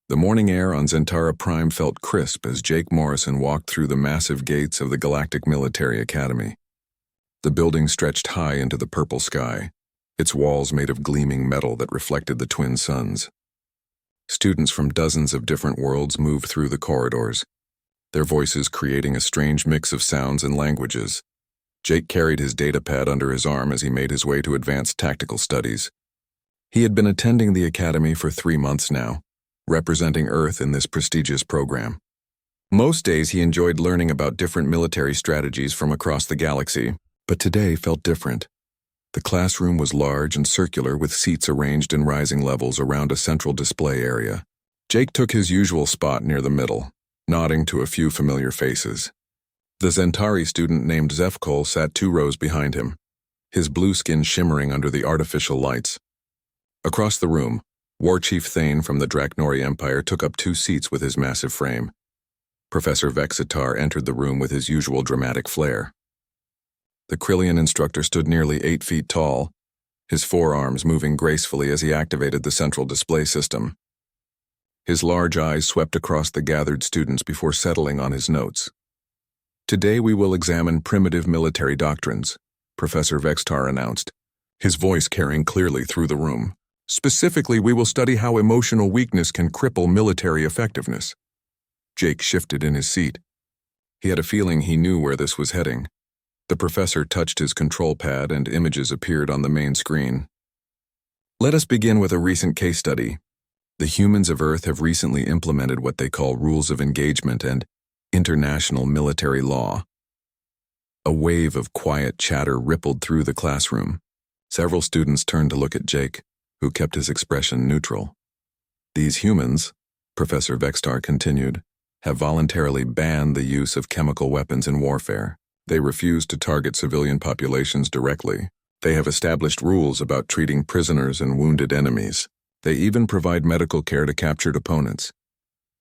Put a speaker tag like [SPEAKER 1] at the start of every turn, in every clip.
[SPEAKER 1] The morning air on Zentara Prime felt crisp as Jake Morrison walked through the massive gates of the Galactic Military Academy. The building stretched high into the purple sky, its walls made of gleaming metal that reflected the twin suns. Students from dozens of different worlds moved through the corridors, their voices creating a strange mix of sounds and languages. Jake carried his datapad under his arm as he made his way to advanced tactical studies. He had been attending the academy for 3 months now, representing Earth in this prestigious program. Most days he enjoyed learning about different military strategies from across the galaxy, but today felt different. The classroom was large and circular with seats arranged in rising levels around a central display area. Jake took his usual spot near the middle, nodding to a few familiar faces. The Zentari student named Zefkol sat 2 rows behind him, his blue skin shimmering under the artificial lights. Across the room, War Chief Thane from the Draknori Empire took up 2 seats with his massive frame. Professor Vexitar entered the room with his usual dramatic flair. The Krillian instructor stood nearly 8 feet tall, his forearms moving gracefully as he activated the central display system. His large eyes swept across the gathered students before settling on his notes. "Today we will examine primitive military doctrines," Professor Vexitar announced, his voice carrying clearly through the room. "Specifically, we will study how emotional weakness can cripple military effectiveness." Jake shifted in his seat. He had a feeling he knew where this was heading. The professor touched his control pad and images appeared on the main screen. "Let us begin with a recent case study. The humans of Earth have recently implemented what they call rules of engagement and international military law." A wave of quiet chatter rippled through the classroom. Several students turned to look at Jake, who kept his expression neutral. "These humans," Professor Vexitar continued, "have voluntarily banned the use of chemical weapons in warfare. They refuse to target civilian populations directly. They have established rules about treating prisoners and wounded enemies. They even provide medical care to captured opponents."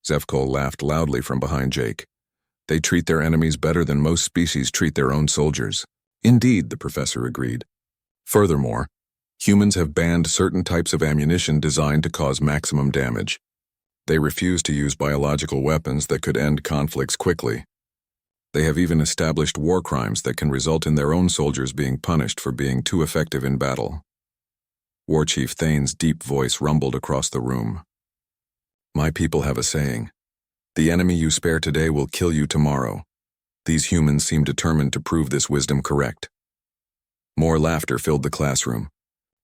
[SPEAKER 1] Zefkol laughed loudly from behind Jake. "They treat their enemies better than most species treat their own soldiers." "Indeed," the professor agreed. "Furthermore, humans have banned certain types of ammunition designed to cause maximum damage. They refuse to use biological weapons that could end conflicts quickly. They have even established war crimes that can result in their own soldiers being punished for being too effective in battle." War Chief Thane's deep voice rumbled across the room. "My people have a saying. The enemy you spare today will kill you tomorrow. These humans seem determined to prove this wisdom correct." More laughter filled the classroom.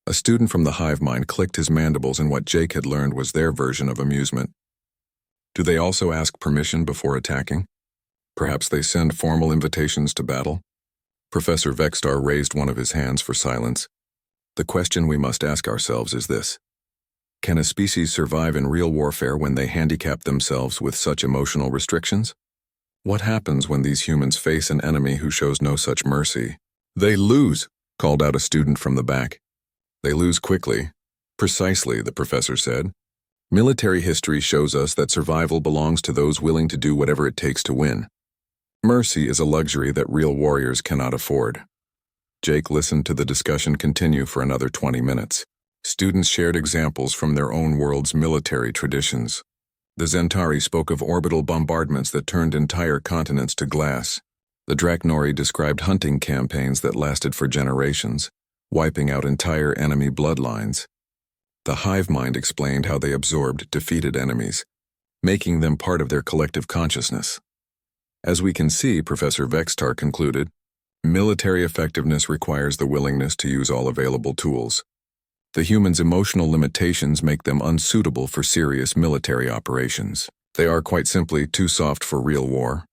[SPEAKER 1] A student from the hive mind clicked his mandibles in what Jake had learned was their version of amusement. "Do they also ask permission before attacking? Perhaps they send formal invitations to battle?" Professor Vexitar raised one of his hands for silence. "The question we must ask ourselves is this. Can a species survive in real warfare when they handicap themselves with such emotional restrictions? What happens when these humans face an enemy who shows no such mercy?" "They lose," called out a student from the back. "They lose quickly." "Precisely," the professor said. "Military history shows us that survival belongs to those willing to do whatever it takes to win. Mercy is a luxury that real warriors cannot afford." Jake listened to the discussion continue for another 20 minutes. Students shared examples from their own world's military traditions. The Zentari spoke of orbital bombardments that turned entire continents to glass. The Draknori described hunting campaigns that lasted for generations, wiping out entire enemy bloodlines. The hive mind explained how they absorbed defeated enemies, making them part of their collective consciousness. As we can see, Professor Vexitar concluded, military effectiveness requires the willingness to use all available tools. The humans' emotional limitations make them unsuitable for serious military operations. They are quite simply too soft for real war.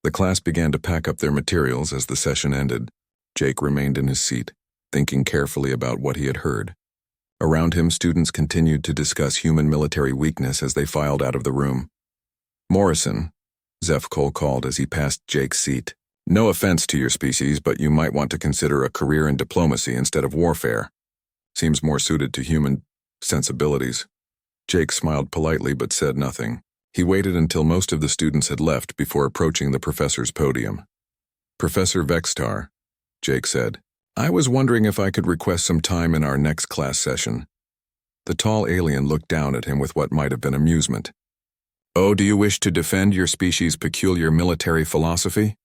[SPEAKER 1] The class began to pack up their materials as the session ended. Jake remained in his seat, thinking carefully about what he had heard. Around him, students continued to discuss human military weakness as they filed out of the room. "Morrison," Zefkol called as he passed Jake's seat. "No offense to your species, but you might want to consider a career in diplomacy instead of warfare. Seems more suited to human sensibilities." Jake smiled politely but said nothing. He waited until most of the students had left before approaching the professor's podium. "Professor Vexitar," Jake said, "I was wondering if I could request some time in our next class session." The tall alien looked down at him with what might have been amusement. "Oh, do you wish to defend your species' peculiar military philosophy?"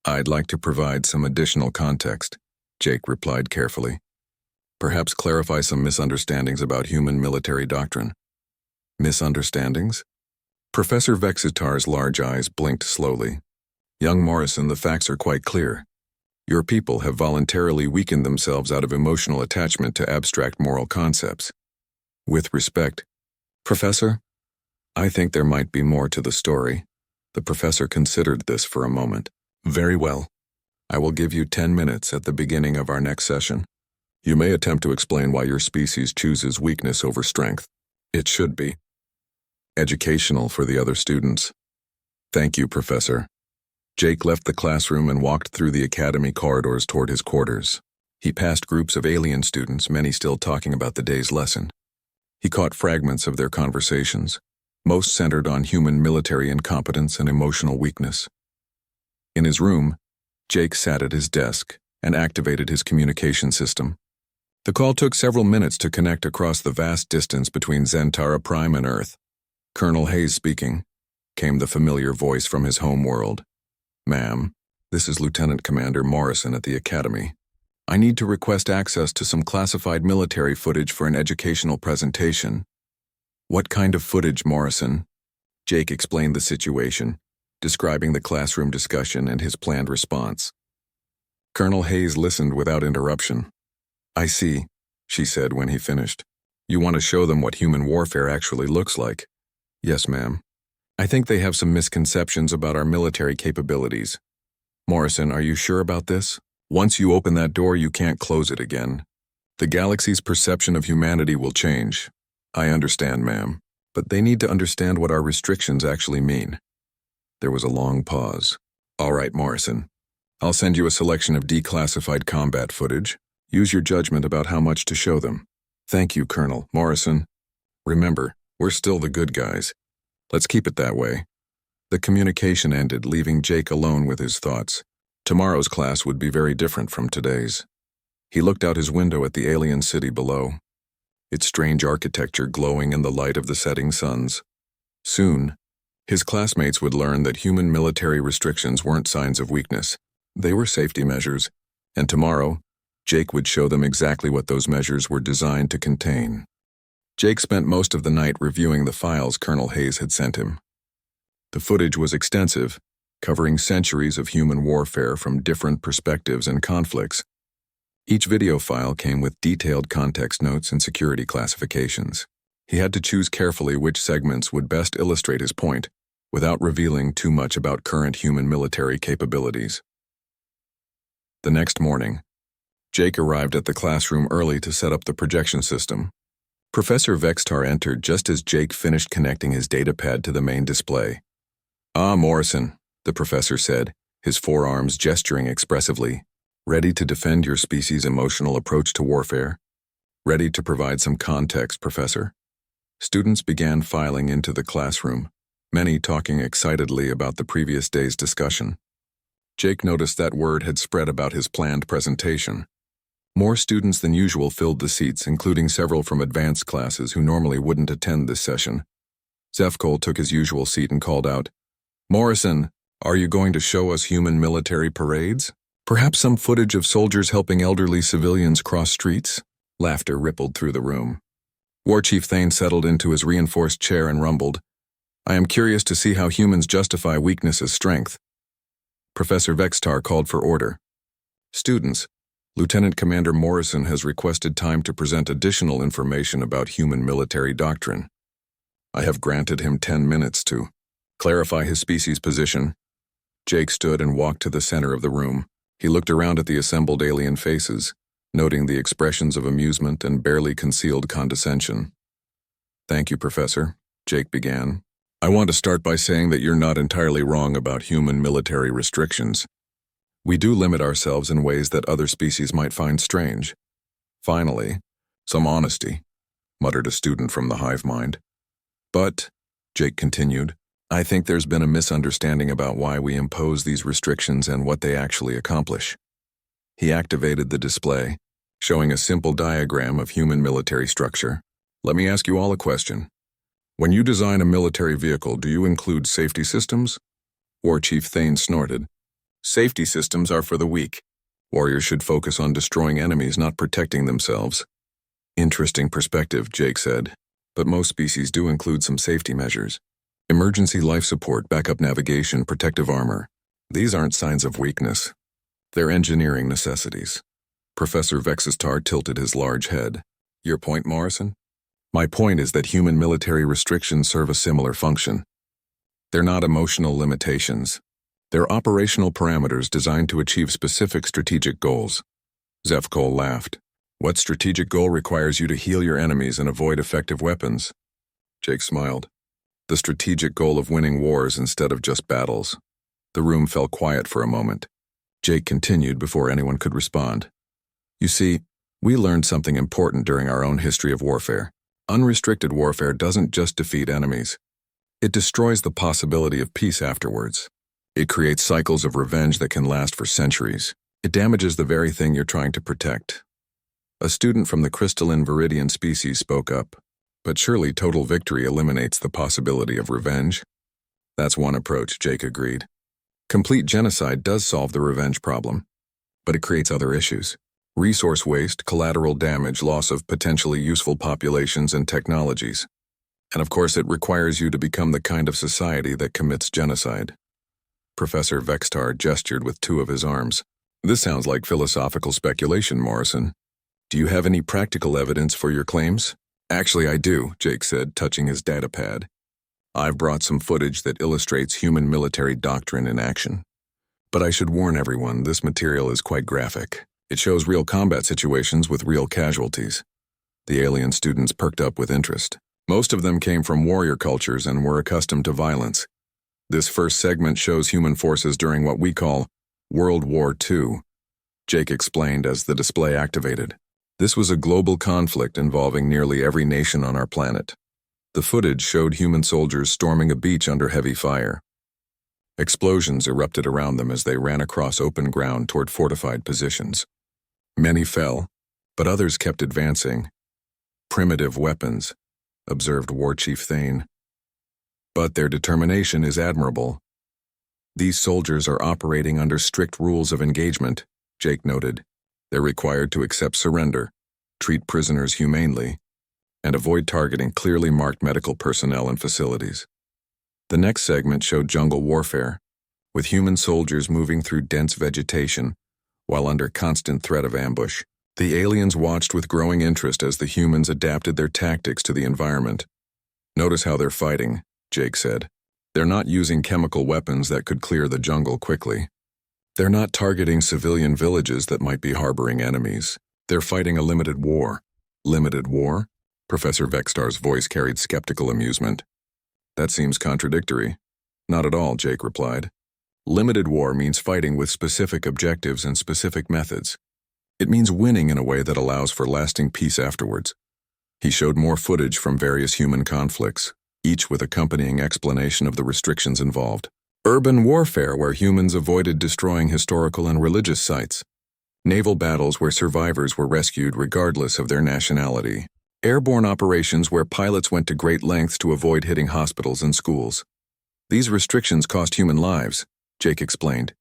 [SPEAKER 1] "I'd like to provide some additional context," Jake replied carefully. "Perhaps clarify some misunderstandings about human military doctrine." "Misunderstandings?" Professor Vexitar's large eyes blinked slowly. "Young Morrison, the facts are quite clear. Your people have voluntarily weakened themselves out of emotional attachment to abstract moral concepts. With respect, Professor, I think there might be more to the story." The professor considered this for a moment. "Very well. I will give you 10 minutes at the beginning of our next session. You may attempt to explain why your species chooses weakness over strength. It should be educational for the other students." "Thank you, Professor." Jake left the classroom and walked through the academy corridors toward his quarters. He passed groups of alien students, many still talking about the day's lesson. He caught fragments of their conversations, most centered on human military incompetence and emotional weakness. In his room, Jake sat at his desk and activated his communication system. The call took several minutes to connect across the vast distance between Zentara Prime and Earth. "Colonel Hayes speaking," came the familiar voice from his home world. "Ma'am, this is Lieutenant Commander Morrison at the Academy. I need to request access to some classified military footage for an educational presentation." "What kind of footage, Morrison?" Jake explained the situation, describing the classroom discussion and his planned response. Colonel Hayes listened without interruption. "I see," she said when he finished. "You want to show them what human warfare actually looks like." "Yes, ma'am. I think they have some misconceptions about our military capabilities." "Morrison, are you sure about this? Once you open that door, you can't close it again. The galaxy's perception of humanity will change." "I understand, ma'am, but they need to understand what our restrictions actually mean." There was a long pause. "All right, Morrison. I'll send you a selection of declassified combat footage. Use your judgment about how much to show them." "Thank you, Colonel Morrison. Remember, we're still the good guys. Let's keep it that way." The communication ended, leaving Jake alone with his thoughts. Tomorrow's class would be very different from today's. He looked out his window at the alien city below, its strange architecture glowing in the light of the setting suns. Soon, his classmates would learn that human military restrictions weren't signs of weakness. They were safety measures, and tomorrow, Jake would show them exactly what those measures were designed to contain. Jake spent most of the night reviewing the files Colonel Hayes had sent him. The footage was extensive, covering centuries of human warfare from different perspectives and conflicts. Each video file came with detailed context notes and security classifications. He had to choose carefully which segments would best illustrate his point, without revealing too much about current human military capabilities. The next morning, Jake arrived at the classroom early to set up the projection system. Professor Vextar entered just as Jake finished connecting his datapad to the main display. "Ah, Morrison," the professor said, his forearms gesturing expressively. "Ready to defend your species' emotional approach to warfare? Ready to provide some context, Professor?" Students began filing into the classroom, many talking excitedly about the previous day's discussion. Jake noticed that word had spread about his planned presentation. More students than usual filled the seats, including several from advanced classes who normally wouldn't attend this session. Zefkol took his usual seat and called out, "Morrison, are you going to show us human military parades? Perhaps some footage of soldiers helping elderly civilians cross streets?" Laughter rippled through the room. War Chief Thane settled into his reinforced chair and rumbled, "I am curious to see how humans justify weakness as strength." Professor Vextar called for order. "Students, Lieutenant Commander Morrison has requested time to present additional information about human military doctrine. I have granted him 10 minutes to clarify his species' position." Jake stood and walked to the center of the room. He looked around at the assembled alien faces, noting the expressions of amusement and barely concealed condescension. "Thank you, Professor," Jake began. "I want to start by saying that you're not entirely wrong about human military restrictions. We do limit ourselves in ways that other species might find strange. Finally, some honesty," muttered a student from the hive mind. "But," Jake continued, "I think there's been a misunderstanding about why we impose these restrictions and what they actually accomplish." He activated the display, showing a simple diagram of human military structure. Let me ask you all a question. When you design a military vehicle, do you include safety systems? War Chief Thane snorted. Safety systems are for the weak. Warriors should focus on destroying enemies, not protecting themselves. Interesting perspective, Jake said. But most species do include some safety measures. Emergency life support, backup navigation, protective armor. These aren't signs of weakness. They're engineering necessities. Professor Vexistar tilted his large head. Your point, Morrison? My point is that human military restrictions serve a similar function. They're not emotional limitations. They're operational parameters designed to achieve specific strategic goals. Zefkol laughed. What strategic goal requires you to heal your enemies and avoid effective weapons? Jake smiled. The strategic goal of winning wars instead of just battles. The room fell quiet for a moment. Jake continued before anyone could respond. You see, we learned something important during our own history of warfare. Unrestricted warfare doesn't just defeat enemies. It destroys the possibility of peace afterwards. It creates cycles of revenge that can last for centuries. It damages the very thing you're trying to protect. A student from the crystalline viridian species spoke up. But surely total victory eliminates the possibility of revenge? That's one approach, Jake agreed. Complete genocide does solve the revenge problem, but it creates other issues. Resource waste, collateral damage, loss of potentially useful populations and technologies. And of course it requires you to become the kind of society that commits genocide. Professor Vextar gestured with two of his arms. This sounds like philosophical speculation, Morrison. Do you have any practical evidence for your claims? Actually, I do, Jake said, touching his datapad. I've brought some footage that illustrates human military doctrine in action. But I should warn everyone, this material is quite graphic. It shows real combat situations with real casualties. The alien students perked up with interest. Most of them came from warrior cultures and were accustomed to violence. This first segment shows human forces during what we call World War II, Jake explained as the display activated. This was a global conflict involving nearly every nation on our planet. The footage showed human soldiers storming a beach under heavy fire. Explosions erupted around them as they ran across open ground toward fortified positions. Many fell, but others kept advancing. Primitive weapons, observed War Chief Thane. But their determination is admirable. These soldiers are operating under strict rules of engagement, Jake noted. They're required to accept surrender, treat prisoners humanely, and avoid targeting clearly marked medical personnel and facilities. The next segment showed jungle warfare, with human soldiers moving through dense vegetation while under constant threat of ambush. The aliens watched with growing interest as the humans adapted their tactics to the environment. Notice how they're fighting, Jake said. They're not using chemical weapons that could clear the jungle quickly. They're not targeting civilian villages that might be harboring enemies. They're fighting a limited war. Limited war? Professor Vextar's voice carried skeptical amusement. That seems contradictory. Not at all, Jake replied. Limited war means fighting with specific objectives and specific methods. It means winning in a way that allows for lasting peace afterwards. He showed more footage from various human conflicts, each with accompanying explanation of the restrictions involved. Urban warfare where humans avoided destroying historical and religious sites. Naval battles where survivors were rescued regardless of their nationality. Airborne operations where pilots went to great lengths to avoid hitting hospitals and schools. These restrictions cost human lives, Jake explained.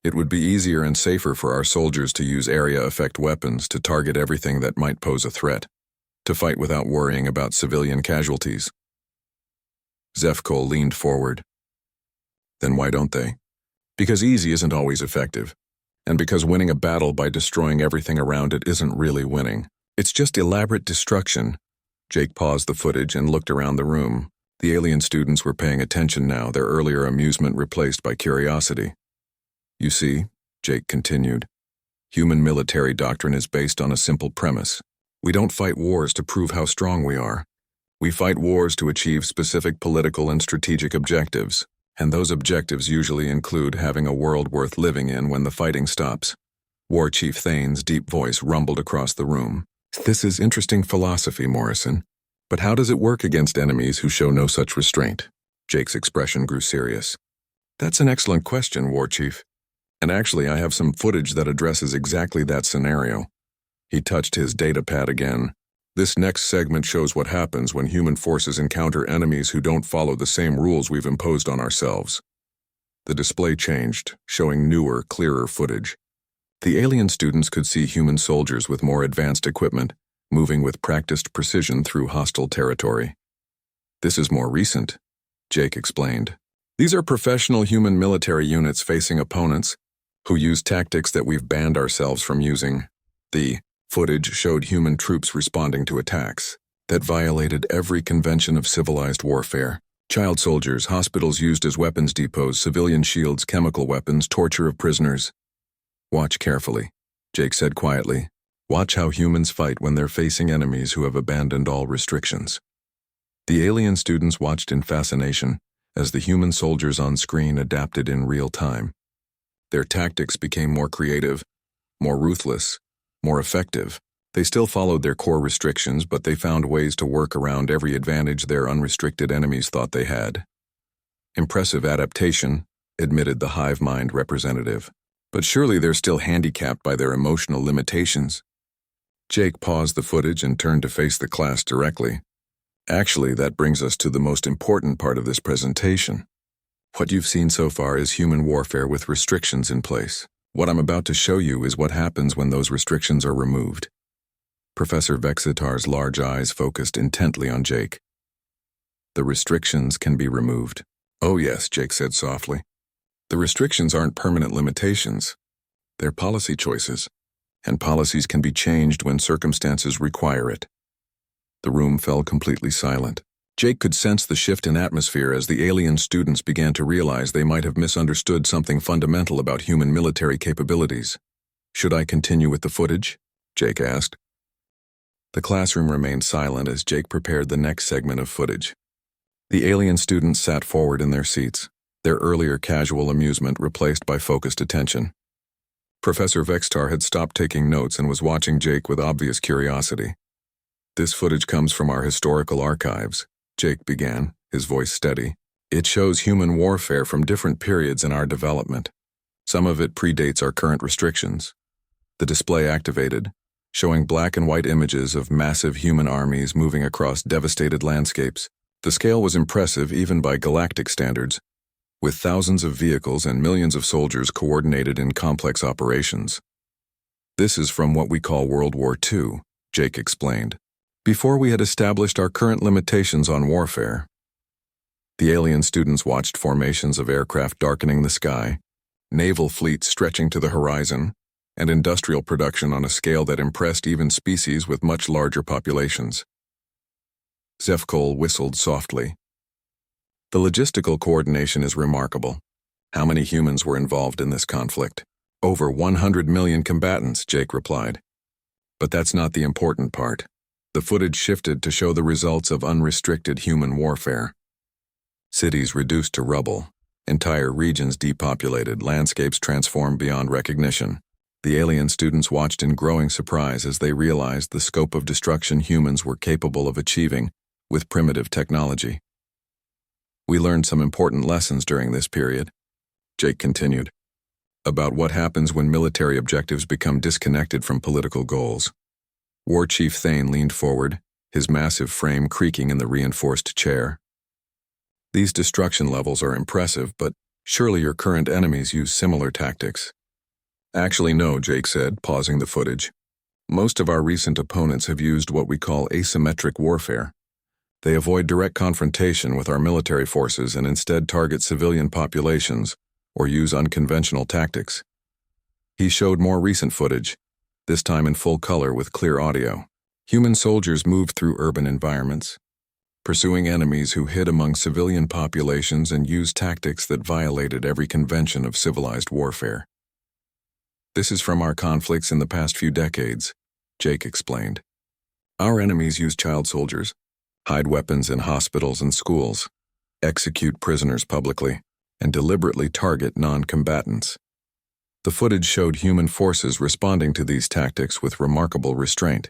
[SPEAKER 1] It would be easier and safer for our soldiers to use area effect weapons to target everything that might pose a threat, to fight without worrying about civilian casualties. Zefkol leaned forward. Then why don't they? Because easy isn't always effective, and because winning a battle by destroying everything around it isn't really winning. It's just elaborate destruction. Jake paused the footage and looked around the room. The alien students were paying attention now, their earlier amusement replaced by curiosity. You see, Jake continued, human military doctrine is based on a simple premise. We don't fight wars to prove how strong we are. We fight wars to achieve specific political and strategic objectives, and those objectives usually include having a world worth living in when the fighting stops. War Chief Thane's deep voice rumbled across the room. This is interesting philosophy, Morrison. But how does it work against enemies who show no such restraint? Jake's expression grew serious. That's an excellent question, War Chief. And actually, I have some footage that addresses exactly that scenario. He touched his datapad again. This next segment shows what happens when human forces encounter enemies who don't follow the same rules we've imposed on ourselves. The display changed, showing newer, clearer footage. The alien students could see human soldiers with more advanced equipment, moving with practiced precision through hostile territory. This is more recent, Jake explained. These are professional human military units facing opponents who use tactics that we've banned ourselves from using. The footage showed human troops responding to attacks that violated every convention of civilized warfare. Child soldiers, hospitals used as weapons depots, civilian shields, chemical weapons, torture of prisoners. Watch carefully, Jake said quietly. Watch how humans fight when they're facing enemies who have abandoned all restrictions. The alien students watched in fascination as the human soldiers on screen adapted in real time. Their tactics became more creative, more ruthless, more effective. They still followed their core restrictions, but they found ways to work around every advantage their unrestricted enemies thought they had. Impressive adaptation, admitted the hive mind representative. But surely they're still handicapped by their emotional limitations. Jake paused the footage and turned to face the class directly. Actually, that brings us to the most important part of this presentation. What you've seen so far is human warfare with restrictions in place. What I'm about to show you is what happens when those restrictions are removed. Professor Vexitar's large eyes focused intently on Jake. The restrictions can be removed. Oh yes, Jake said softly. The restrictions aren't permanent limitations. They're policy choices, and policies can be changed when circumstances require it. The room fell completely silent. Jake could sense the shift in atmosphere as the alien students began to realize they might have misunderstood something fundamental about human military capabilities. Should I continue with the footage? Jake asked. The classroom remained silent as Jake prepared the next segment of footage. The alien students sat forward in their seats, their earlier casual amusement replaced by focused attention. Professor Vexitar had stopped taking notes and was watching Jake with obvious curiosity. This footage comes from our historical archives, Jake began, his voice steady. It shows human warfare from different periods in our development. Some of it predates our current restrictions. The display activated, showing black and white images of massive human armies moving across devastated landscapes. The scale was impressive even by galactic standards, with thousands of vehicles and millions of soldiers coordinated in complex operations. This is from what we call World War II, Jake explained. Before we had established our current limitations on warfare. The alien students watched formations of aircraft darkening the sky, naval fleets stretching to the horizon, and industrial production on a scale that impressed even species with much larger populations. Zefkol whistled softly. The logistical coordination is remarkable. How many humans were involved in this conflict? Over 100 million combatants, Jake replied. But that's not the important part. The footage shifted to show the results of unrestricted human warfare. Cities reduced to rubble, entire regions depopulated, landscapes transformed beyond recognition. The alien students watched in growing surprise as they realized the scope of destruction humans were capable of achieving with primitive technology. We learned some important lessons during this period, Jake continued, about what happens when military objectives become disconnected from political goals. War Chief Thane leaned forward, his massive frame creaking in the reinforced chair. These destruction levels are impressive, but surely your current enemies use similar tactics. Actually, no, Jake said, pausing the footage. Most of our recent opponents have used what we call asymmetric warfare. They avoid direct confrontation with our military forces and instead target civilian populations or use unconventional tactics. He showed more recent footage, this time in full color with clear audio. Human soldiers moved through urban environments, pursuing enemies who hid among civilian populations and used tactics that violated every convention of civilized warfare. This is from our conflicts in the past few decades, Jake explained. Our enemies use child soldiers, hide weapons in hospitals and schools, execute prisoners publicly, and deliberately target non-combatants. The footage showed human forces responding to these tactics with remarkable restraint.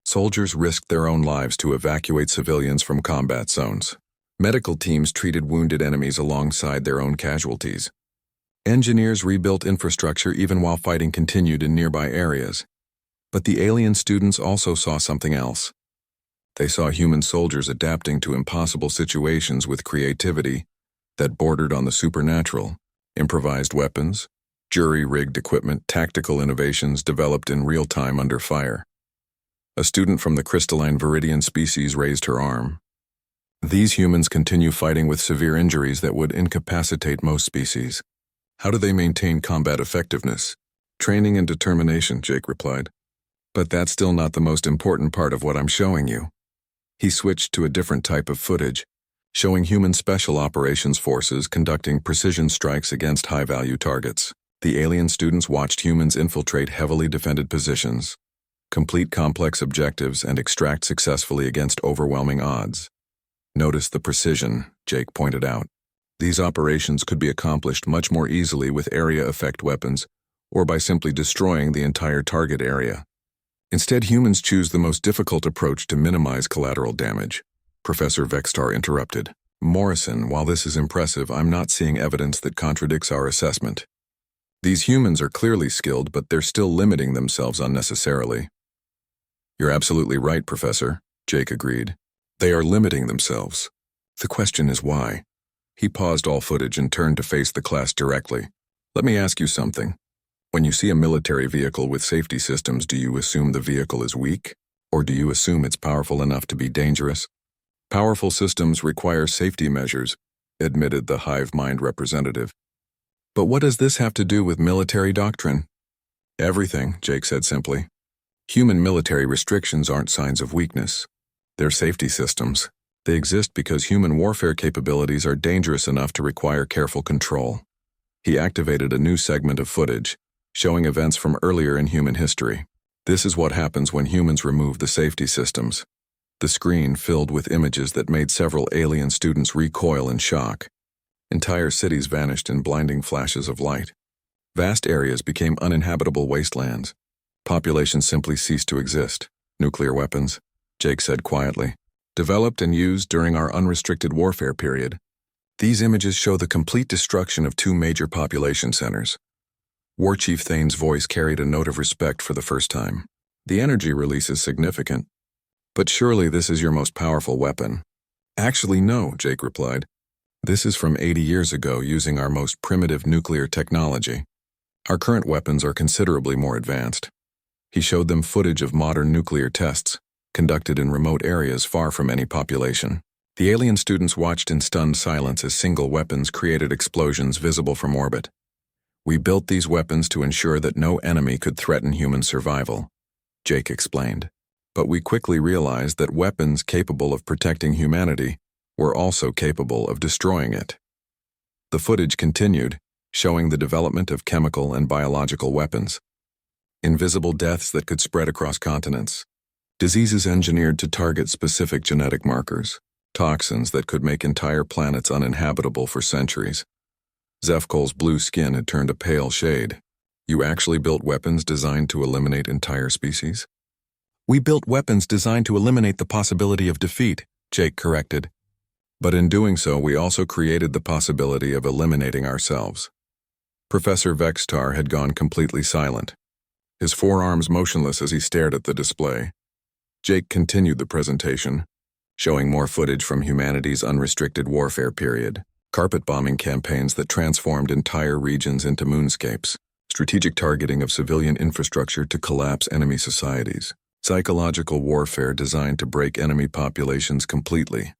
[SPEAKER 1] Soldiers risked their own lives to evacuate civilians from combat zones. Medical teams treated wounded enemies alongside their own casualties. Engineers rebuilt infrastructure even while fighting continued in nearby areas. But the alien students also saw something else. They saw human soldiers adapting to impossible situations with creativity that bordered on the supernatural, improvised weapons, jury-rigged equipment, tactical innovations developed in real time under fire. A student from the crystalline Viridian species raised her arm. These humans continue fighting with severe injuries that would incapacitate most species. How do they maintain combat effectiveness? Training and determination, Jake replied. But that's still not the most important part of what I'm showing you. He switched to a different type of footage, showing human special operations forces conducting precision strikes against high-value targets. The alien students watched humans infiltrate heavily defended positions, complete complex objectives, and extract successfully against overwhelming odds. Notice the precision, Jake pointed out. These operations could be accomplished much more easily with area effect weapons or by simply destroying the entire target area. Instead, humans choose the most difficult approach to minimize collateral damage. Professor Vextar interrupted. Morrison, while this is impressive, I'm not seeing evidence that contradicts our assessment. These humans are clearly skilled, but they're still limiting themselves unnecessarily. You're absolutely right, Professor, Jake agreed. They are limiting themselves. The question is why? He paused all footage and turned to face the class directly. Let me ask you something. When you see a military vehicle with safety systems, do you assume the vehicle is weak? Or do you assume it's powerful enough to be dangerous? Powerful systems require safety measures, admitted the hive mind representative. But what does this have to do with military doctrine? Everything, Jake said simply. Human military restrictions aren't signs of weakness. They're safety systems. They exist because human warfare capabilities are dangerous enough to require careful control. He activated a new segment of footage, showing events from earlier in human history. This is what happens when humans remove the safety systems. The screen filled with images that made several alien students recoil in shock. Entire cities vanished in blinding flashes of light. Vast areas became uninhabitable wastelands. Populations simply ceased to exist. Nuclear weapons, Jake said quietly, developed and used during our unrestricted warfare period. These images show the complete destruction of two major population centers. War Chief Thane's voice carried a note of respect for the first time. The energy release is significant. But surely this is your most powerful weapon. Actually, no, Jake replied. This is from 80 years ago using our most primitive nuclear technology. Our current weapons are considerably more advanced. He showed them footage of modern nuclear tests, conducted in remote areas far from any population. The alien students watched in stunned silence as single weapons created explosions visible from orbit. We built these weapons to ensure that no enemy could threaten human survival, Jake explained. But we quickly realized that weapons capable of protecting humanity were also capable of destroying it. The footage continued, showing the development of chemical and biological weapons. Invisible deaths that could spread across continents. Diseases engineered to target specific genetic markers. Toxins that could make entire planets uninhabitable for centuries. Zefkol's blue skin had turned a pale shade. You actually built weapons designed to eliminate entire species? We built weapons designed to eliminate the possibility of defeat, Jake corrected. But in doing so, we also created the possibility of eliminating ourselves. Professor Vextar had gone completely silent, his forearms motionless as he stared at the display. Jake continued the presentation, showing more footage from humanity's unrestricted warfare period. Carpet bombing campaigns that transformed entire regions into moonscapes. Strategic targeting of civilian infrastructure to collapse enemy societies. Psychological warfare designed to break enemy populations completely.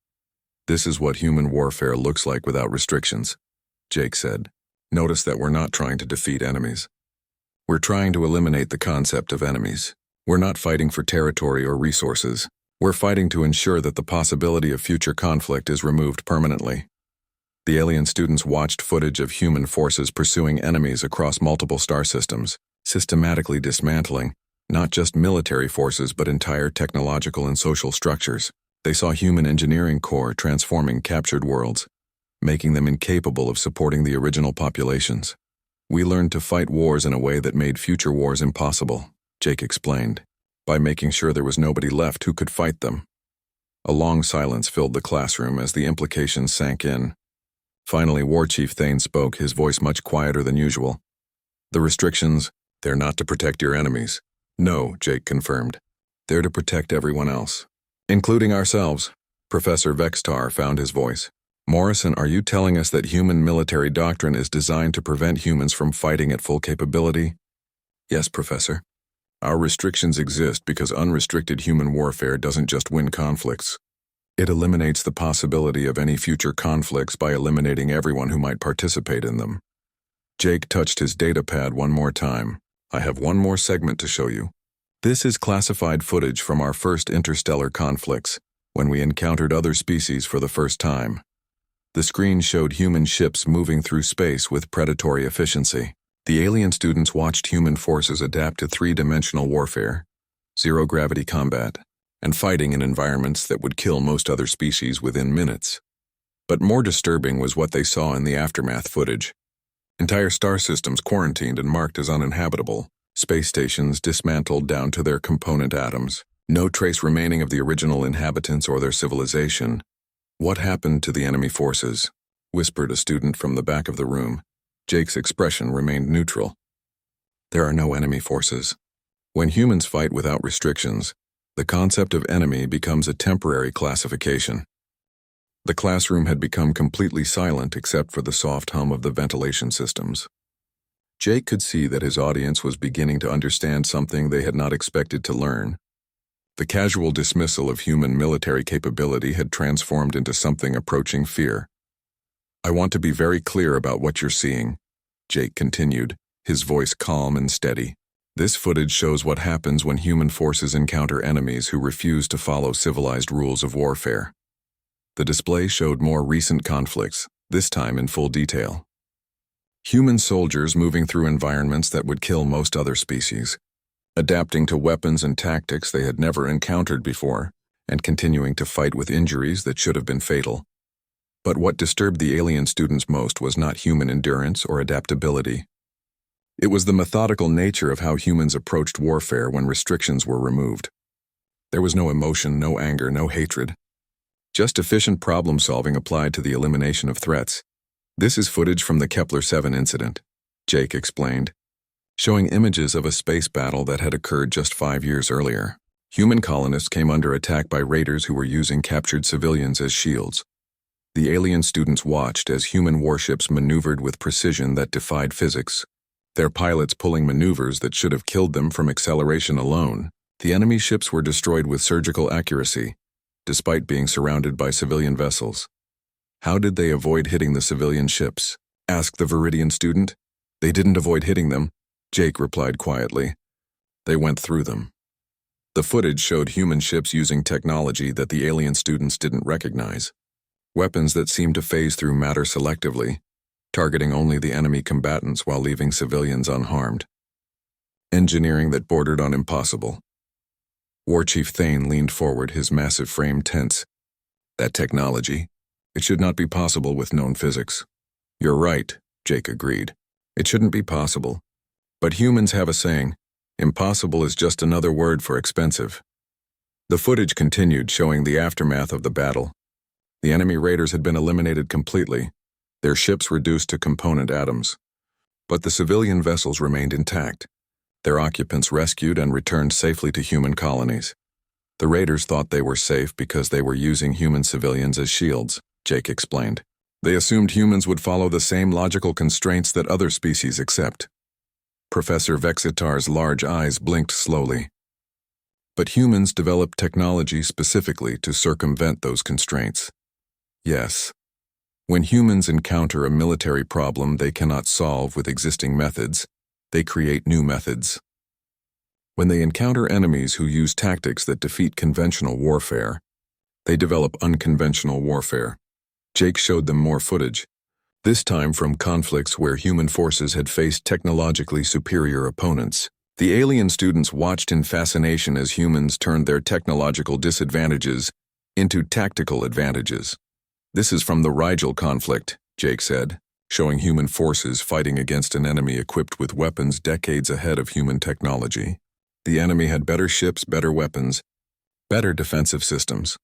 [SPEAKER 1] This is what human warfare looks like without restrictions, Jake said. Notice that we're not trying to defeat enemies. We're trying to eliminate the concept of enemies. We're not fighting for territory or resources. We're fighting to ensure that the possibility of future conflict is removed permanently. The alien students watched footage of human forces pursuing enemies across multiple star systems, systematically dismantling not just military forces but entire technological and social structures. They saw human engineering core transforming captured worlds, making them incapable of supporting the original populations. We learned to fight wars in a way that made future wars impossible, Jake explained, by making sure there was nobody left who could fight them. A long silence filled the classroom as the implications sank in. Finally, War Chief Thane spoke, his voice much quieter than usual. The restrictions, they're not to protect your enemies. No, Jake confirmed. They're to protect everyone else. Including ourselves. Professor Vextar found his voice. Morrison, are you telling us that human military doctrine is designed to prevent humans from fighting at full capability? Yes, Professor. Our restrictions exist because unrestricted human warfare doesn't just win conflicts. It eliminates the possibility of any future conflicts by eliminating everyone who might participate in them. Jake touched his data pad one more time. I have one more segment to show you. This is classified footage from our first interstellar conflicts, when we encountered other species for the first time. The screen showed human ships moving through space with predatory efficiency. The alien students watched human forces adapt to three-dimensional warfare, zero-gravity combat, and fighting in environments that would kill most other species within minutes. But more disturbing was what they saw in the aftermath footage. Entire star systems quarantined and marked as uninhabitable, space stations dismantled down to their component atoms, no trace remaining of the original inhabitants or their civilization. What happened to the enemy forces? Whispered a student from the back of the room. Jake's expression remained neutral. There are no enemy forces. When humans fight without restrictions, the concept of enemy becomes a temporary classification. The classroom had become completely silent except for the soft hum of the ventilation systems. Jake could see that his audience was beginning to understand something they had not expected to learn. The casual dismissal of human military capability had transformed into something approaching fear. I want to be very clear about what you're seeing, Jake continued, his voice calm and steady. This footage shows what happens when human forces encounter enemies who refuse to follow civilized rules of warfare. The display showed more recent conflicts, this time in full detail. Human soldiers moving through environments that would kill most other species, adapting to weapons and tactics they had never encountered before, and continuing to fight with injuries that should have been fatal. But what disturbed the alien students most was not human endurance or adaptability. It was the methodical nature of how humans approached warfare when restrictions were removed. There was no emotion, no anger, no hatred. Just efficient problem-solving applied to the elimination of threats. This is footage from the Kepler 7 incident, Jake explained, showing images of a space battle that had occurred just 5 years earlier. Human colonists came under attack by raiders who were using captured civilians as shields. The alien students watched as human warships maneuvered with precision that defied physics, their pilots pulling maneuvers that should have killed them from acceleration alone. The enemy ships were destroyed with surgical accuracy, despite being surrounded by civilian vessels. How did they avoid hitting the civilian ships? Asked the Viridian student. They didn't avoid hitting them, Jake replied quietly. They went through them. The footage showed human ships using technology that the alien students didn't recognize. Weapons that seemed to phase through matter selectively, targeting only the enemy combatants while leaving civilians unharmed. Engineering that bordered on impossible. War Chief Thane leaned forward, his massive frame tense. That technology, it should not be possible with known physics. You're right, Jake agreed. It shouldn't be possible. But humans have a saying, impossible is just another word for expensive. The footage continued, showing the aftermath of the battle. The enemy raiders had been eliminated completely, their ships reduced to component atoms. But the civilian vessels remained intact, their occupants rescued and returned safely to human colonies. The raiders thought they were safe because they were using human civilians as shields, Jake explained. They assumed humans would follow the same logical constraints that other species accept. Professor Vexitar's large eyes blinked slowly. But humans developed technology specifically to circumvent those constraints. Yes. When humans encounter a military problem they cannot solve with existing methods, they create new methods. When they encounter enemies who use tactics that defeat conventional warfare, they develop unconventional warfare. Jake showed them more footage, this time from conflicts where human forces had faced technologically superior opponents. The alien students watched in fascination as humans turned their technological disadvantages into tactical advantages. This is from the Rigel conflict, Jake said, showing human forces fighting against an enemy equipped with weapons decades ahead of human technology. The enemy had better ships, better weapons, better defensive systems.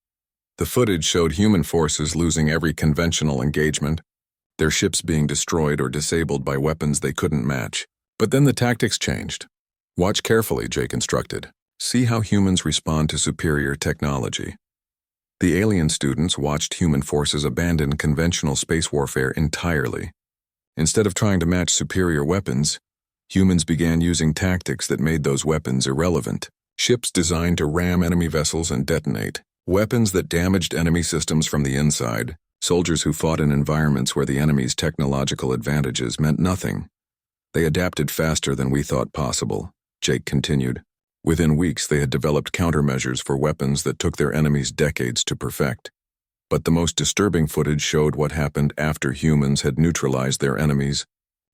[SPEAKER 1] The footage showed human forces losing every conventional engagement, their ships being destroyed or disabled by weapons they couldn't match. But then the tactics changed. Watch carefully, Jake instructed. See how humans respond to superior technology. The alien students watched human forces abandon conventional space warfare entirely. Instead of trying to match superior weapons, humans began using tactics that made those weapons irrelevant. Ships designed to ram enemy vessels and detonate. Weapons that damaged enemy systems from the inside. Soldiers who fought in environments where the enemy's technological advantages meant nothing. They adapted faster than we thought possible, Jake continued. Within weeks, they had developed countermeasures for weapons that took their enemies decades to perfect. But the most disturbing footage showed what happened after humans had neutralized their enemies'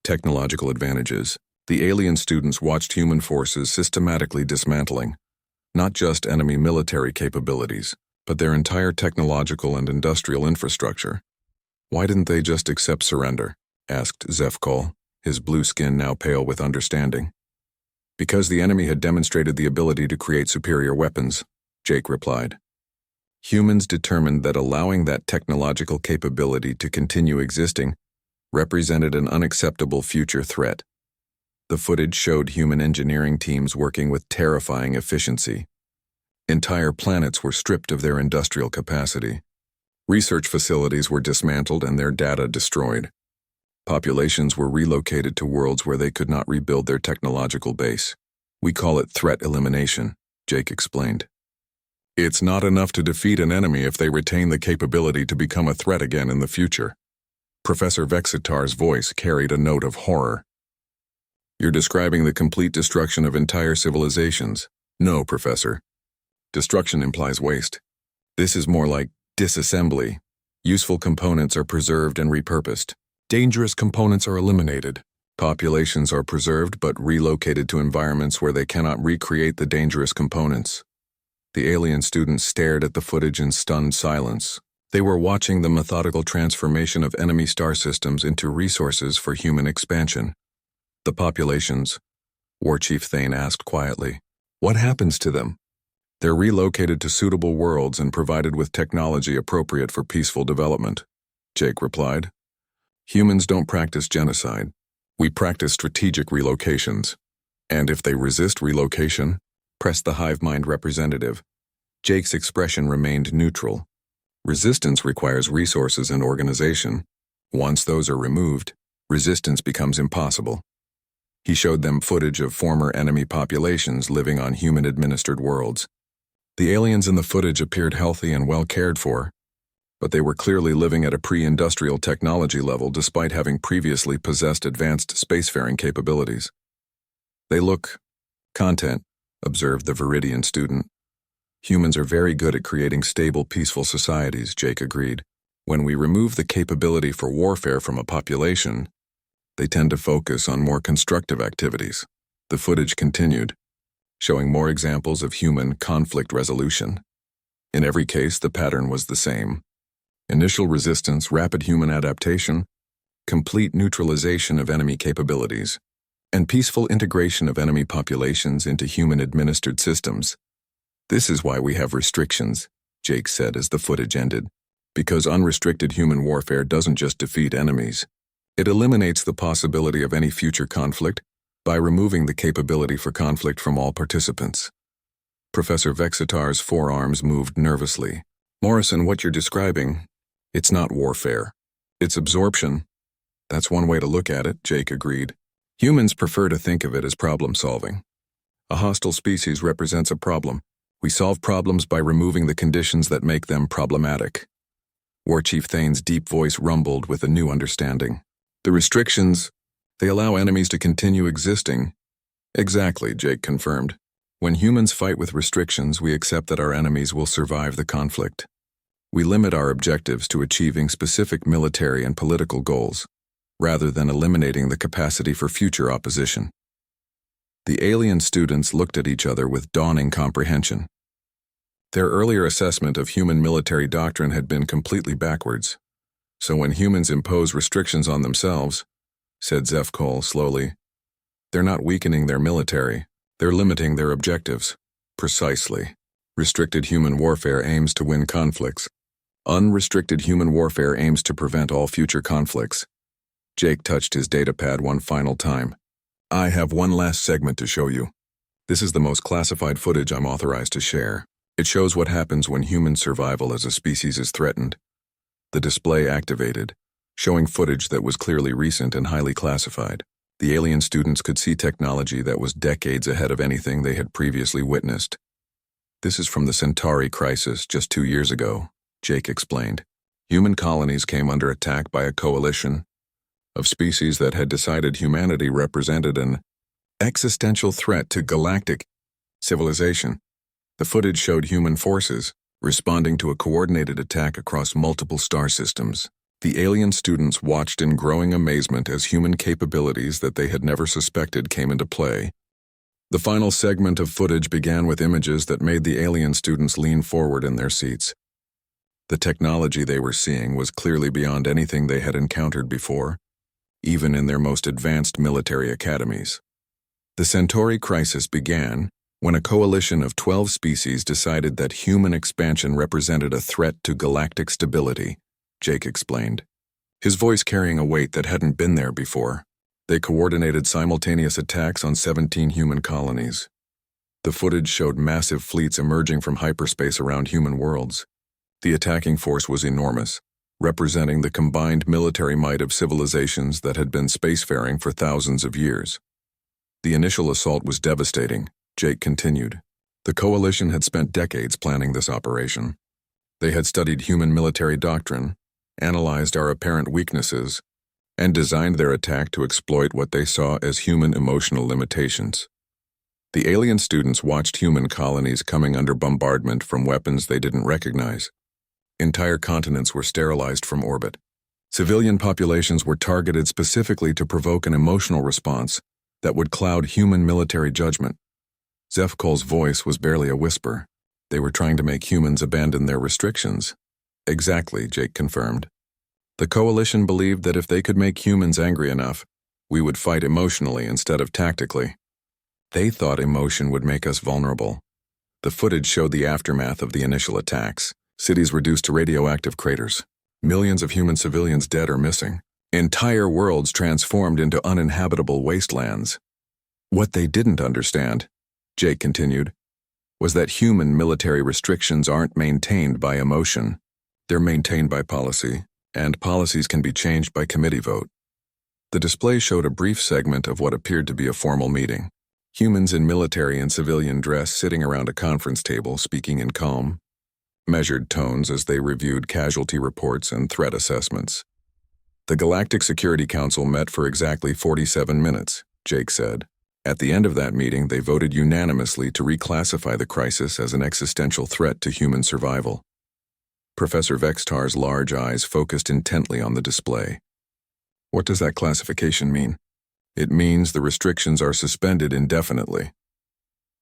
[SPEAKER 1] technological advantages. The alien students watched human forces systematically dismantling not just enemy military capabilities, but their entire technological and industrial infrastructure. Why didn't they just accept surrender? Asked Zefkol, his blue skin now pale with understanding. Because the enemy had demonstrated the ability to create superior weapons, Jake replied. Humans determined that allowing that technological capability to continue existing represented an unacceptable future threat. The footage showed human engineering teams working with terrifying efficiency. Entire planets were stripped of their industrial capacity. Research facilities were dismantled and their data destroyed. Populations were relocated to worlds where they could not rebuild their technological base. We call it threat elimination, Jake explained. It's not enough to defeat an enemy if they retain the capability to become a threat again in the future. Professor Vexitar's voice carried a note of horror. You're describing the complete destruction of entire civilizations. No, Professor. Destruction implies waste. This is more like disassembly. Useful components are preserved and repurposed. Dangerous components are eliminated. Populations are preserved but relocated to environments where they cannot recreate the dangerous components. The alien students stared at the footage in stunned silence. They were watching the methodical transformation of enemy star systems into resources for human expansion. The populations, War Chief Thane asked quietly. What happens to them? They're relocated to suitable worlds and provided with technology appropriate for peaceful development, Jake replied. Humans don't practice genocide. We practice strategic relocations. And if they resist relocation, pressed the hive mind representative. Jake's expression remained neutral. Resistance requires resources and organization. Once those are removed, resistance becomes impossible. He showed them footage of former enemy populations living on human-administered worlds. The aliens in the footage appeared healthy and well cared for, but they were clearly living at a pre-industrial technology level despite having previously possessed advanced spacefaring capabilities. They look content, observed the Viridian student. Humans are very good at creating stable, peaceful societies, Jake agreed. When we remove the capability for warfare from a population, they tend to focus on more constructive activities. The footage continued, showing more examples of human conflict resolution. In every case, the pattern was the same. Initial resistance, rapid human adaptation, complete neutralization of enemy capabilities, and peaceful integration of enemy populations into human-administered systems. This is why we have restrictions, Jake said as the footage ended, because unrestricted human warfare doesn't just defeat enemies. It eliminates the possibility of any future conflict by removing the capability for conflict from all participants. Professor Vexitar's forearms moved nervously. Morrison, what you're describing, it's not warfare. It's absorption. That's one way to look at it, Jake agreed. Humans prefer to think of it as problem-solving. A hostile species represents a problem. We solve problems by removing the conditions that make them problematic. War Chief Thane's deep voice rumbled with a new understanding. The restrictions, they allow enemies to continue existing. Exactly, Jake confirmed. When humans fight with restrictions, we accept that our enemies will survive the conflict. We limit our objectives to achieving specific military and political goals, rather than eliminating the capacity for future opposition. The alien students looked at each other with dawning comprehension. Their earlier assessment of human military doctrine had been completely backwards. So when humans impose restrictions on themselves, said Zefkol slowly, they're not weakening their military, they're limiting their objectives. Precisely. Restricted human warfare aims to win conflicts. Unrestricted human warfare aims to prevent all future conflicts. Jake touched his datapad one final time. I have one last segment to show you. This is the most classified footage I'm authorized to share. It shows what happens when human survival as a species is threatened. The display activated, showing footage that was clearly recent and highly classified. The alien students could see technology that was decades ahead of anything they had previously witnessed. This is from the Centauri crisis just 2 years ago, Jake explained. Human colonies came under attack by a coalition of species that had decided humanity represented an existential threat to galactic civilization. The footage showed human forces responding to a coordinated attack across multiple star systems. The alien students watched in growing amazement as human capabilities that they had never suspected came into play. The final segment of footage began with images that made the alien students lean forward in their seats. The technology they were seeing was clearly beyond anything they had encountered before, even in their most advanced military academies. The Centauri crisis began when a coalition of 12 species decided that human expansion represented a threat to galactic stability, Jake explained, his voice carrying a weight that hadn't been there before. They coordinated simultaneous attacks on 17 human colonies. The footage showed massive fleets emerging from hyperspace around human worlds. The attacking force was enormous, representing the combined military might of civilizations that had been spacefaring for thousands of years. The initial assault was devastating, Jake continued. The coalition had spent decades planning this operation. They had studied human military doctrine, analyzed our apparent weaknesses, and designed their attack to exploit what they saw as human emotional limitations. The alien students watched human colonies coming under bombardment from weapons they didn't recognize. Entire continents were sterilized from orbit. Civilian populations were targeted specifically to provoke an emotional response that would cloud human military judgment. Zefkol's voice was barely a whisper. They were trying to make humans abandon their restrictions. Exactly, Jake confirmed. The coalition believed that if they could make humans angry enough, we would fight emotionally instead of tactically. They thought emotion would make us vulnerable. The footage showed the aftermath of the initial attacks. Cities reduced to radioactive craters. Millions of human civilians dead or missing. Entire worlds transformed into uninhabitable wastelands. What they didn't understand, Jake continued, was that human military restrictions aren't maintained by emotion. They're maintained by policy, and policies can be changed by committee vote. The display showed a brief segment of what appeared to be a formal meeting. Humans in military and civilian dress sitting around a conference table speaking in calm, measured tones as they reviewed casualty reports and threat assessments. The Galactic Security Council met for exactly 47 minutes, Jake said. At the end of that meeting, they voted unanimously to reclassify the crisis as an existential threat to human survival. Professor Vextar's large eyes focused intently on the display. What does that classification mean? It means the restrictions are suspended indefinitely.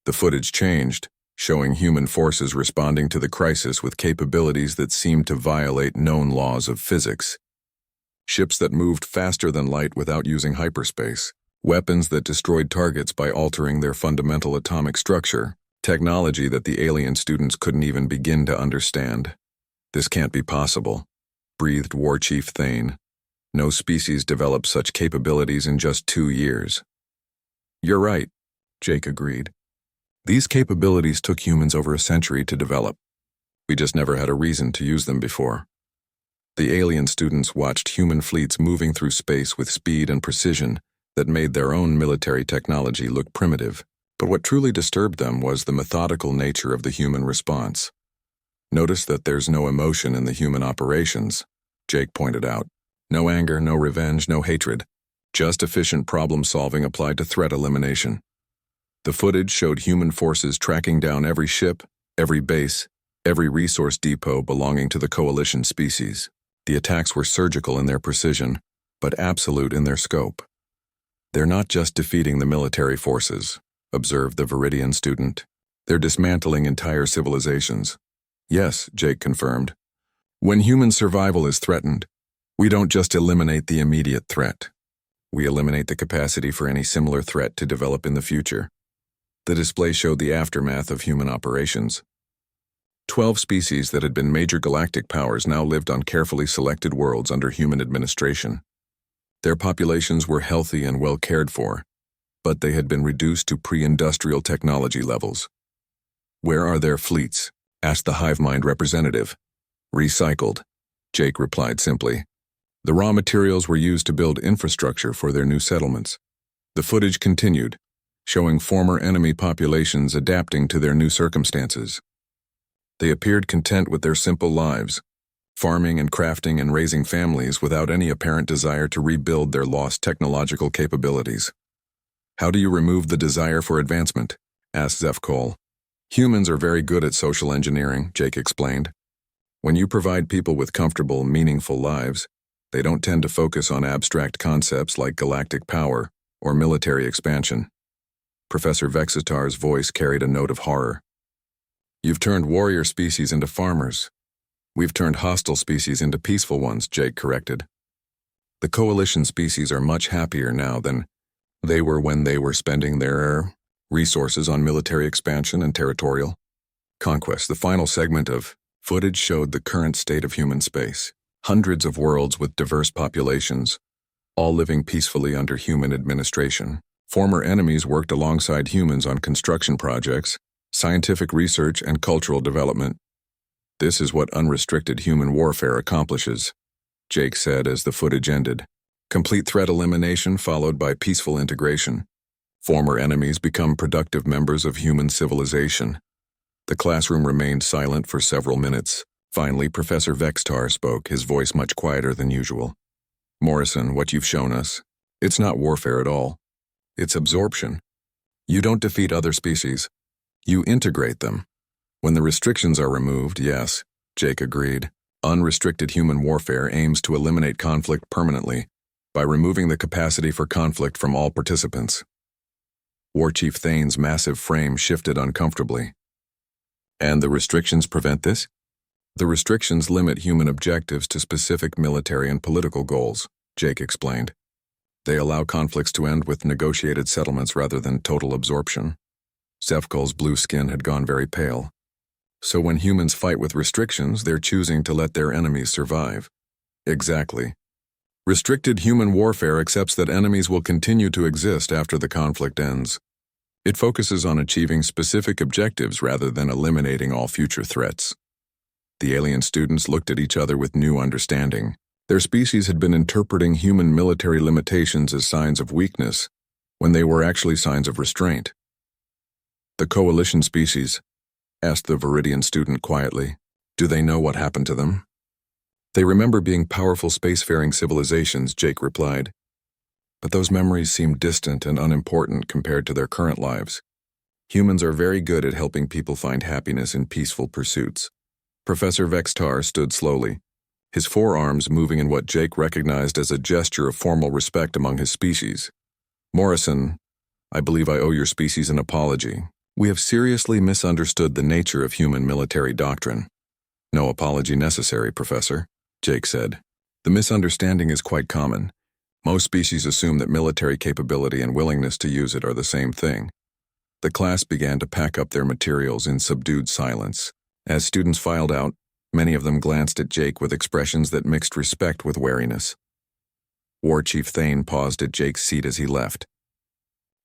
[SPEAKER 1] The footage changed, showing human forces responding to the crisis with capabilities that seemed to violate known laws of physics. Ships that moved faster than light without using hyperspace, weapons that destroyed targets by altering their fundamental atomic structure, technology that the alien students couldn't even begin to understand. This can't be possible, breathed War Chief Thane. No species developed such capabilities in just 2 years. You're right, Jake agreed. These capabilities took humans over a century to develop. We just never had a reason to use them before. The alien students watched human fleets moving through space with speed and precision that made their own military technology look primitive. But what truly disturbed them was the methodical nature of the human response. Notice that there's no emotion in the human operations, Jake pointed out. No anger, no revenge, no hatred. Just efficient problem-solving applied to threat elimination. The footage showed human forces tracking down every ship, every base, every resource depot belonging to the coalition species. The attacks were surgical in their precision, but absolute in their scope. They're not just defeating the military forces, observed the Viridian student. They're dismantling entire civilizations. Yes, Jake confirmed. When human survival is threatened, we don't just eliminate the immediate threat. We eliminate the capacity for any similar threat to develop in the future. The display showed the aftermath of human operations. 12 species that had been major galactic powers now lived on carefully selected worlds under human administration. Their populations were healthy and well cared for, but they had been reduced to pre-industrial technology levels. Where are their fleets? asked the hive mind representative. Recycled, Jake replied simply. The raw materials were used to build infrastructure for their new settlements. The footage continued, showing former enemy populations adapting to their new circumstances. They appeared content with their simple lives, farming and crafting and raising families without any apparent desire to rebuild their lost technological capabilities. How do you remove the desire for advancement? Asked Zefcol. Humans are very good at social engineering, Jake explained. When you provide people with comfortable, meaningful lives, they don't tend to focus on abstract concepts like galactic power or military expansion. Professor Vexitar's voice carried a note of horror. You've turned warrior species into farmers. We've turned hostile species into peaceful ones, Jake corrected. The coalition species are much happier now than they were when they were spending their resources on military expansion and territorial conquest. The final segment of footage showed the current state of human space. Hundreds of worlds with diverse populations, all living peacefully under human administration. Former enemies worked alongside humans on construction projects, scientific research, and cultural development. This is what unrestricted human warfare accomplishes, Jake said as the footage ended. Complete threat elimination followed by peaceful integration. Former enemies become productive members of human civilization. The classroom remained silent for several minutes. Finally, Professor Vextar spoke, his voice much quieter than usual. Morrison, what you've shown us, it's not warfare at all. It's absorption. You don't defeat other species. You integrate them. When the restrictions are removed, yes, Jake agreed. Unrestricted human warfare aims to eliminate conflict permanently by removing the capacity for conflict from all participants. War Chief Thane's massive frame shifted uncomfortably. And the restrictions prevent this? The restrictions limit human objectives to specific military and political goals, Jake explained. They allow conflicts to end with negotiated settlements rather than total absorption. Zefkol's blue skin had gone very pale. So when humans fight with restrictions, they're choosing to let their enemies survive. Exactly. Restricted human warfare accepts that enemies will continue to exist after the conflict ends. It focuses on achieving specific objectives rather than eliminating all future threats. The alien students looked at each other with new understanding. Their species had been interpreting human military limitations as signs of weakness, when they were actually signs of restraint. The coalition species, asked the Viridian student quietly, do they know what happened to them? They remember being powerful spacefaring civilizations, Jake replied. But those memories seem distant and unimportant compared to their current lives. Humans are very good at helping people find happiness in peaceful pursuits. Professor Vextar stood slowly, his forearms moving in what Jake recognized as a gesture of formal respect among his species. Morrison, I believe I owe your species an apology. We have seriously misunderstood the nature of human military doctrine. No apology necessary, Professor, Jake said. The misunderstanding is quite common. Most species assume that military capability and willingness to use it are the same thing. The class began to pack up their materials in subdued silence. As students filed out, many of them glanced at Jake with expressions that mixed respect with wariness. War Chief Thane paused at Jake's seat as he left.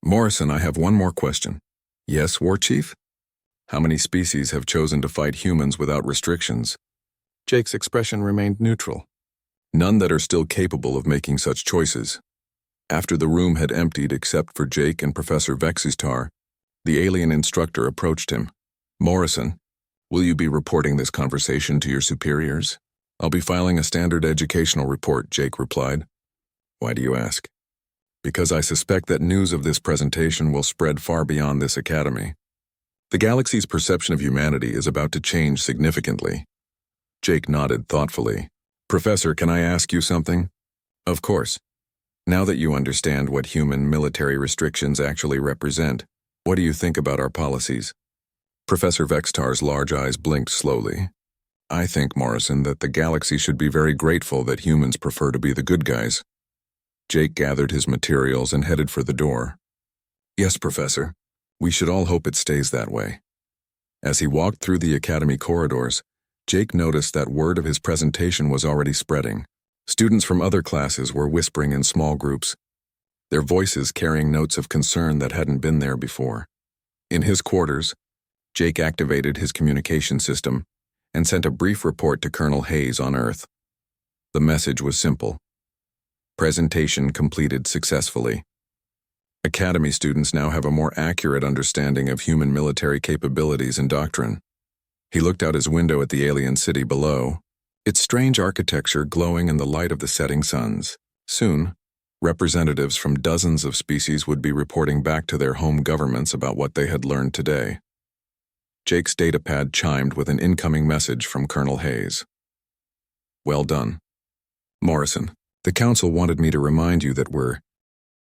[SPEAKER 1] Morrison, I have one more question. Yes, War Chief? How many species have chosen to fight humans without restrictions? Jake's expression remained neutral. None that are still capable of making such choices. After the room had emptied except for Jake and Professor Vexistar, the alien instructor approached him. Morrison, will you be reporting this conversation to your superiors? I'll be filing a standard educational report, Jake replied. Why do you ask? Because I suspect that news of this presentation will spread far beyond this academy. The galaxy's perception of humanity is about to change significantly. Jake nodded thoughtfully. Professor, can I ask you something? Of course. Now that you understand what human military restrictions actually represent, what do you think about our policies? Professor Vextar's large eyes blinked slowly. I think, Morrison, that the galaxy should be very grateful that humans prefer to be the good guys. Jake gathered his materials and headed for the door. Yes, Professor. We should all hope it stays that way. As he walked through the academy corridors, Jake noticed that word of his presentation was already spreading. Students from other classes were whispering in small groups, their voices carrying notes of concern that hadn't been there before. In his quarters, Jake activated his communication system and sent a brief report to Colonel Hayes on Earth. The message was simple. Presentation completed successfully. Academy students now have a more accurate understanding of human military capabilities and doctrine. He looked out his window at the alien city below, its strange architecture glowing in the light of the setting suns. Soon, representatives from dozens of species would be reporting back to their home governments about what they had learned today. Jake's datapad chimed with an incoming message from Colonel Hayes. Well done. Morrison, the Council wanted me to remind you that we're